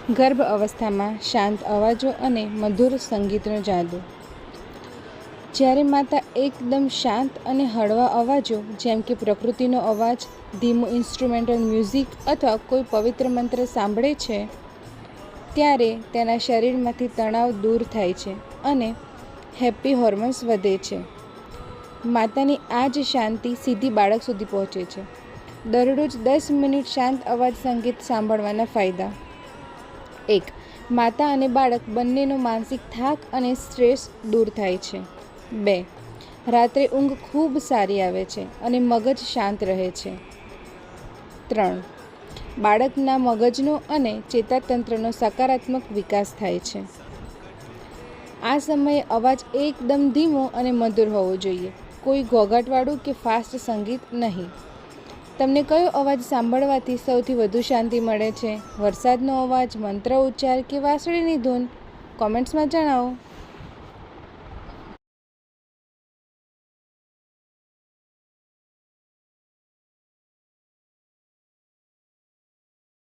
ગર્ભ અવસ્થામાં શાંત અવાજો અને મધુર સંગીતનો જાદુ. જ્યારે માતા એકદમ શાંત અને હળવા અવાજો જેમ કે પ્રકૃતિનો અવાજ, ધીમું ઇન્સ્ટ્રુમેન્ટલ મ્યુઝિક અથવા કોઈ પવિત્ર મંત્ર સાંભળે છે, ત્યારે તેના શરીરમાંથી તણાવ દૂર થાય છે અને હેપી હોર્મોન્સ વધે છે. માતાની આ જ શાંતિ સીધી બાળક સુધી પહોંચે છે. દરરોજ 10 મિનિટ શાંત અવાજ સંગીત સાંભળવાના ફાયદા. 1. માતા અને બાળક બંનેનો માનસિક થાક અને સ્ટ્રેસ દૂર થાય છે. 2. રાત્રે ઊંઘ ખૂબ સારી આવે છે અને મગજ શાંત રહે છે. 3. બાળકના મગજનો અને ચેતાતંત્રનો સકારાત્મક વિકાસ થાય છે. આ સમયે અવાજ એકદમ ધીમો અને મધુર હોવો જોઈએ, કોઈ ઘોંઘાટવાળું કે ફાસ્ટ સંગીત નહીં. તમને કયો અવાજ સાંભળવાથી સૌથી વધુ શાંતિ મળે છે? વરસાદનો અવાજ, મંત્ર ઉચ્ચાર કે વાંસળીની ધૂન? કોમેન્ટ્સમાં જણાવો.